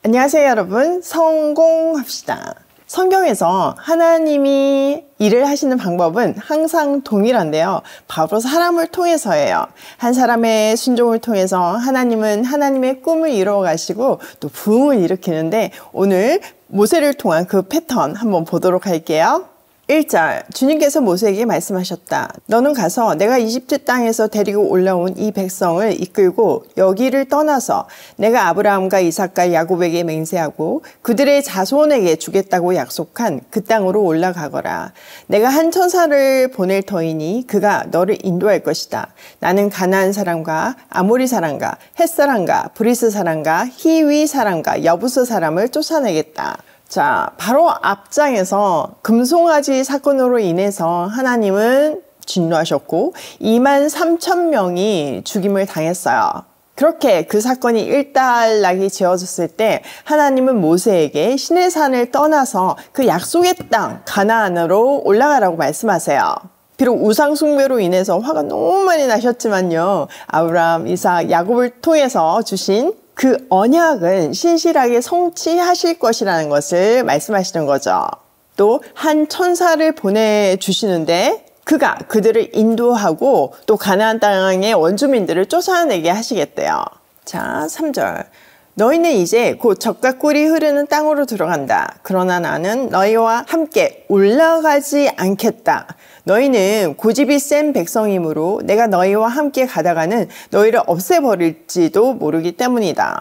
안녕하세요 여러분, 성공합시다. 성경에서 하나님이 일을 하시는 방법은 항상 동일한데요. 바로 사람을 통해서예요. 한 사람의 순종을 통해서 하나님은 하나님의 꿈을 이루어 가시고 또 부흥을 일으키는데, 오늘 모세를 통한 그 패턴 한번 보도록 할게요. 1절, 주님께서 모세에게 말씀하셨다. 너는 가서 내가 이집트 땅에서 데리고 올라온 이 백성을 이끌고 여기를 떠나서 내가 아브라함과 이삭과 야곱에게 맹세하고 그들의 자손에게 주겠다고 약속한 그 땅으로 올라가거라. 내가 한 천사를 보낼 터이니 그가 너를 인도할 것이다. 나는 가나안 사람과 아모리 사람과 헷 사람과 브리스 사람과 히위 사람과 여부스 사람을 쫓아내겠다. 자, 바로 앞장에서 금송아지 사건으로 인해서 하나님은 진노하셨고 23,000명이 죽임을 당했어요. 그렇게 그 사건이 일단락이 지어졌을 때 하나님은 모세에게 시내산을 떠나서 그 약속의 땅 가나안으로 올라가라고 말씀하세요. 비록 우상 숭배로 인해서 화가 너무 많이 나셨지만요, 아브라함, 이삭, 야곱을 통해서 주신 그 언약은 신실하게 성취하실 것이라는 것을 말씀하시는 거죠. 또 한 천사를 보내주시는데 그가 그들을 인도하고 또 가나안 땅의 원주민들을 쫓아내게 하시겠대요. 자, 3절. 너희는 이제 곧 젖과 꿀이 흐르는 땅으로 들어간다. 그러나 나는 너희와 함께 올라가지 않겠다. 너희는 고집이 센 백성이므로 내가 너희와 함께 가다가는 너희를 없애버릴지도 모르기 때문이다.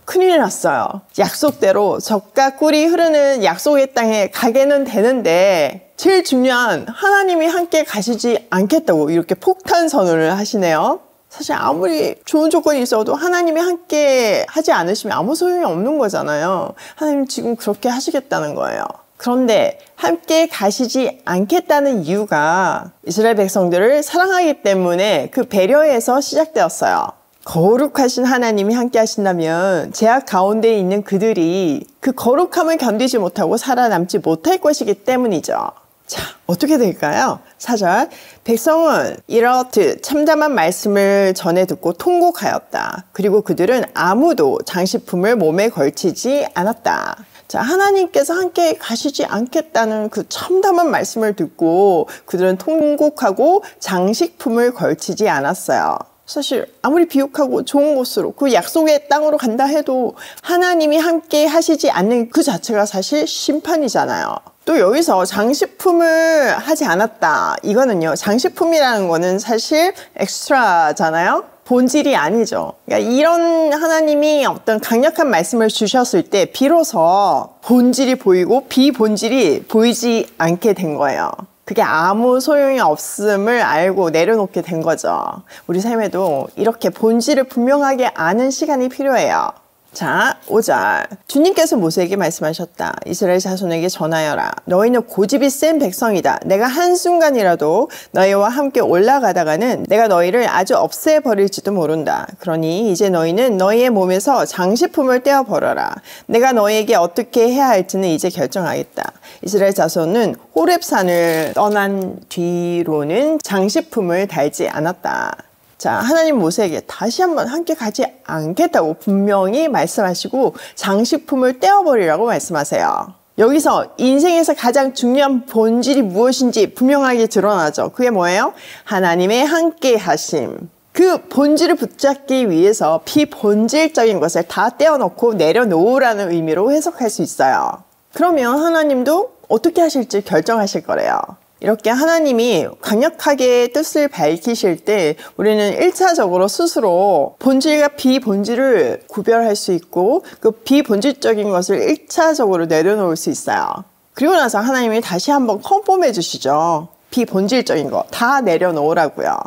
큰일 났어요. 약속대로 젖과 꿀이 흐르는 약속의 땅에 가게는 되는데 제일 중요한 하나님이 함께 가시지 않겠다고 이렇게 폭탄 선언을 하시네요. 사실 아무리 좋은 조건이 있어도 하나님이 함께 하지 않으시면 아무 소용이 없는 거잖아요. 하나님 지금 그렇게 하시겠다는 거예요. 그런데 함께 가시지 않겠다는 이유가 이스라엘 백성들을 사랑하기 때문에 그 배려에서 시작되었어요. 거룩하신 하나님이 함께 하신다면 제약 가운데 있는 그들이 그 거룩함을 견디지 못하고 살아남지 못할 것이기 때문이죠. 자, 어떻게 될까요? 4절, 백성은 이렇듯 참담한 말씀을 전해 듣고 통곡하였다. 그리고 그들은 아무도 장식품을 몸에 걸치지 않았다. 자, 하나님께서 함께 가시지 않겠다는 그 참담한 말씀을 듣고 그들은 통곡하고 장식품을 걸치지 않았어요. 사실 아무리 비옥하고 좋은 곳으로 그 약속의 땅으로 간다 해도 하나님이 함께 하시지 않는 그 자체가 사실 심판이잖아요. 또 여기서 장식품을 하지 않았다. 이거는요, 장식품이라는 거는 사실 엑스트라잖아요. 본질이 아니죠. 그러니까 이런 하나님이 어떤 강력한 말씀을 주셨을 때 비로소 본질이 보이고 비본질이 보이지 않게 된 거예요. 그게 아무 소용이 없음을 알고 내려놓게 된 거죠. 우리 삶에도 이렇게 본질을 분명하게 아는 시간이 필요해요. 자, 5절. 주님께서 모세에게 말씀하셨다. 이스라엘 자손에게 전하여라. 너희는 고집이 센 백성이다. 내가 한순간이라도 너희와 함께 올라가다가는 내가 너희를 아주 없애버릴지도 모른다. 그러니 이제 너희는 너희의 몸에서 장식품을 떼어버려라. 내가 너희에게 어떻게 해야 할지는 이제 결정하겠다. 이스라엘 자손은 호렙산을 떠난 뒤로는 장식품을 달지 않았다. 자, 하나님 모세에게 다시 한번 함께 가지 않겠다고 분명히 말씀하시고 장식품을 떼어버리라고 말씀하세요. 여기서 인생에서 가장 중요한 본질이 무엇인지 분명하게 드러나죠. 그게 뭐예요? 하나님의 함께 하심. 그 본질을 붙잡기 위해서 비본질적인 것을 다 떼어놓고 내려놓으라는 의미로 해석할 수 있어요. 그러면 하나님도 어떻게 하실지 결정하실 거래요. 이렇게 하나님이 강력하게 뜻을 밝히실 때 우리는 1차적으로 스스로 본질과 비본질을 구별할 수 있고 그 비본질적인 것을 1차적으로 내려놓을 수 있어요. 그리고 나서 하나님이 다시 한번 컨펌해 주시죠. 비본질적인 거 다 내려놓으라고요.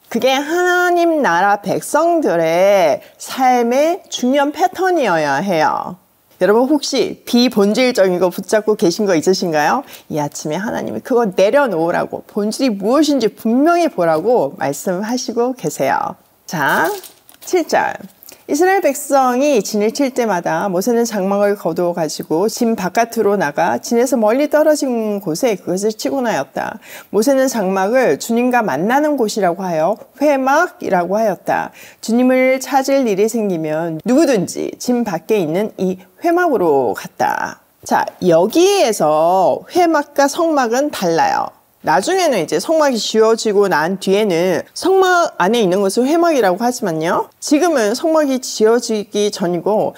그게 하나님 나라 백성들의 삶의 중요한 패턴이어야 해요. 여러분 혹시 비본질적인 거 붙잡고 계신 거 있으신가요? 이 아침에 하나님이 그거 내려놓으라고, 본질이 무엇인지 분명히 보라고 말씀하시고 계세요. 자, 7절. 이스라엘 백성이 진을 칠 때마다 모세는 장막을 거두어 가지고 진 바깥으로 나가 진에서 멀리 떨어진 곳에 그것을 치고 나였다. 모세는 장막을 주님과 만나는 곳이라고 하여 회막이라고 하였다. 주님을 찾을 일이 생기면 누구든지 진 밖에 있는 이 회막으로 갔다. 자, 여기에서 회막과 성막은 달라요. 나중에는 이제 성막이 지어지고 난 뒤에는 성막 안에 있는 것을 회막이라고 하지만요. 지금은 성막이 지어지기 전이고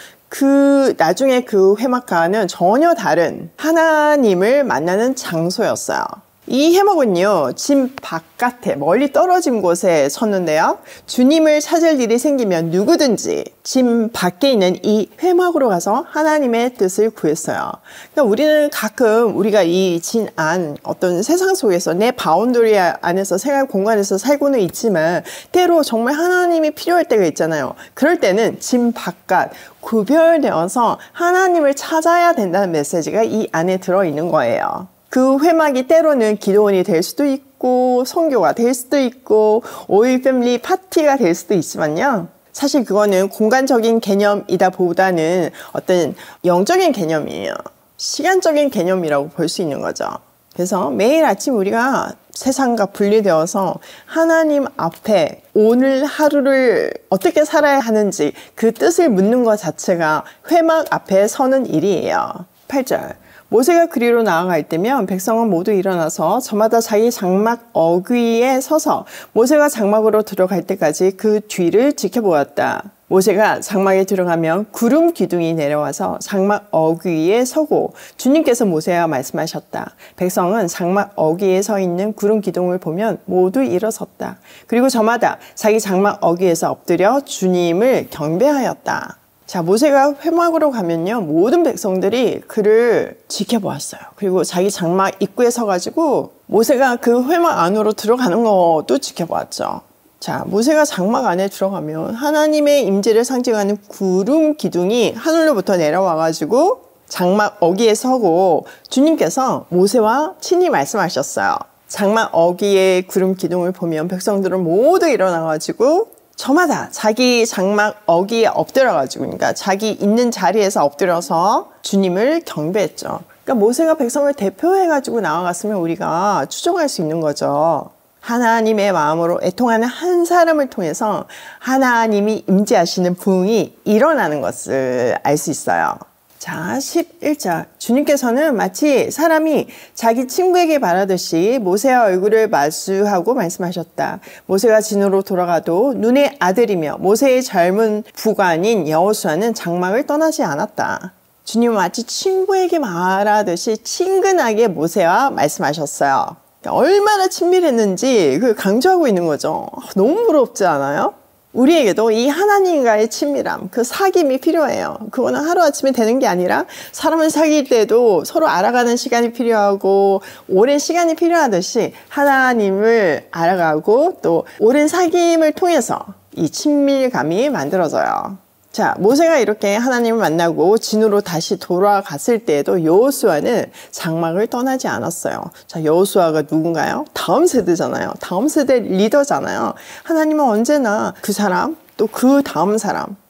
나중에 그 회막과는 전혀 다른 하나님을 만나는 장소였어요. 이 회막은요, 진 바깥에 멀리 떨어진 곳에 섰는데요. 주님을 찾을 일이 생기면 누구든지 진 밖에 있는 이 회막으로 가서 하나님의 뜻을 구했어요. 그러니까 우리는 가끔 우리가 이 진 안, 어떤 세상 속에서 내 바운더리 안에서 생활 공간에서 살고는 있지만 때로 정말 하나님이 필요할 때가 있잖아요. 그럴 때는 진 바깥, 구별되어서 하나님을 찾아야 된다는 메시지가 이 안에 들어있는 거예요. 그 회막이 때로는 기도원이 될 수도 있고 선교가 될 수도 있고 오일 패밀리 파티가 될 수도 있지만요. 사실 그거는 공간적인 개념이다 보다는 어떤 영적인 개념이에요. 시간적인 개념이라고 볼 수 있는 거죠. 그래서 매일 아침 우리가 세상과 분리되어서 하나님 앞에 오늘 하루를 어떻게 살아야 하는지 그 뜻을 묻는 것 자체가 회막 앞에 서는 일이에요. 8절. 모세가 그리로 나아갈 때면 백성은 모두 일어나서 저마다 자기 장막 어귀에 서서 모세가 장막으로 들어갈 때까지 그 뒤를 지켜보았다. 모세가 장막에 들어가면 구름 기둥이 내려와서 장막 어귀에 서고 주님께서 모세와 말씀하셨다. 백성은 장막 어귀에 서 있는 구름 기둥을 보면 모두 일어섰다. 그리고 저마다 자기 장막 어귀에서 엎드려 주님을 경배하였다. 자, 모세가 회막으로 가면요, 모든 백성들이 그를 지켜보았어요. 그리고 자기 장막 입구에 서가지고 모세가 그 회막 안으로 들어가는 것도 지켜보았죠. 자, 모세가 장막 안에 들어가면 하나님의 임재를 상징하는 구름 기둥이 하늘로부터 내려와가지고 장막 어귀에 서고 주님께서 모세와 친히 말씀하셨어요. 장막 어귀의 구름 기둥을 보면 백성들은 모두 일어나가지고 저마다 자기 장막 어귀에 엎드려가지고, 그러니까 자기 있는 자리에서 엎드려서 주님을 경배했죠. 그러니까 모세가 백성을 대표해가지고 나아갔으면 우리가 추정할 수 있는 거죠. 하나님의 마음으로 애통하는 한 사람을 통해서 하나님이 임재하시는 부흥이 일어나는 것을 알 수 있어요. 자, 11절. 주님께서는 마치 사람이 자기 친구에게 말하듯이 모세의 얼굴을 마주하고 말씀하셨다. 모세가 진으로 돌아가도 눈의 아들이며 모세의 젊은 부관인 여호수아는 장막을 떠나지 않았다. 주님은 마치 친구에게 말하듯이 친근하게 모세와 말씀하셨어요. 얼마나 친밀했는지 강조하고 있는 거죠. 너무 부럽지 않아요? 우리에게도 이 하나님과의 친밀함, 그 사귐이 필요해요. 그거는 하루아침에 되는 게 아니라 사람을 사귈 때도 서로 알아가는 시간이 필요하고 오랜 시간이 필요하듯이 하나님을 알아가고 또 오랜 사귐을 통해서 이 친밀감이 만들어져요. 자, 모세가 이렇게 하나님을 만나고 진으로 다시 돌아갔을 때에도 여호수아는 장막을 떠나지 않았어요. 자, 여호수아가 누군가요? 다음 세대잖아요. 다음 세대 리더잖아요. 하나님은 언제나 그 사람, 또 그 다음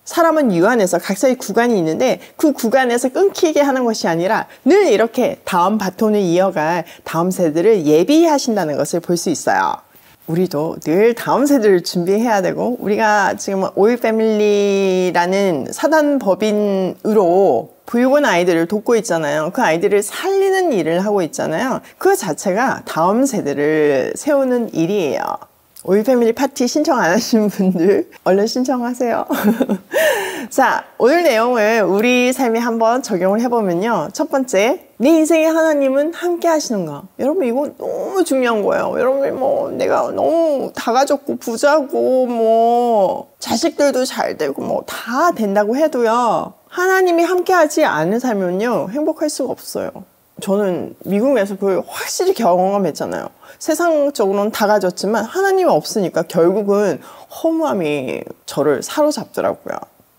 사람은 유한해서 각자의 구간이 있는데 그 구간에서 끊기게 하는 것이 아니라 늘 이렇게 다음 바톤을 이어갈 다음 세대를 예비하신다는 것을 볼 수 있어요. 우리도 늘 다음 세대를 준비해야 되고, 우리가 지금 오일 패밀리라는 사단법인으로 보육원 아이들을 돕고 있잖아요. 그 아이들을 살리는 일을 하고 있잖아요. 그 자체가 다음 세대를 세우는 일이에요. 오일 패밀리 파티 신청 안 하신 분들 얼른 신청하세요. 자, 오늘 내용을 우리 삶에 한번 적용을 해보면요. 첫 번째, 내 인생에 하나님은 함께 하시는 거. 여러분, 이거 너무 중요한 거예요. 여러분, 내가 너무 다 가졌고 부자고 자식들도 잘 되고 다 된다고 해도요, 하나님이 함께 하지 않은 삶은요, 행복할 수가 없어요. 저는 미국에서 그걸 확실히 경험했잖아요. 세상적으로는 다 가졌지만 하나님이 없으니까 결국은 허무함이 저를 사로잡더라고요.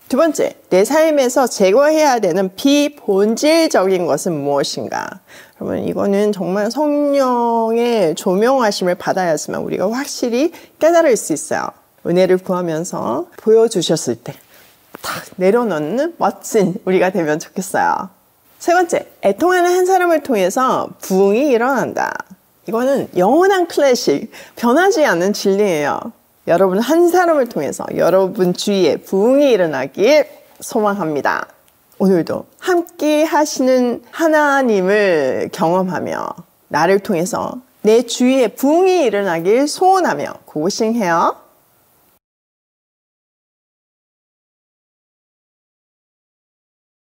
두 번째, 내 삶에서 제거해야 되는 비본질적인 것은 무엇인가? 여러분, 이거는 정말 성령의 조명하심을 받아야지만 우리가 확실히 깨달을 수 있어요. 은혜를 구하면서 보여주셨을 때 탁 내려놓는 멋진 우리가 되면 좋겠어요. 세 번째, 애통하는 한 사람을 통해서 부흥이 일어난다. 이거는 영원한 클래식, 변하지 않는 진리예요. 여러분 한 사람을 통해서 여러분 주위에 부흥이 일어나길 소망합니다. 오늘도 함께 하시는 하나님을 경험하며 나를 통해서 내 주위에 부흥이 일어나길 소원하며 고고싱해요.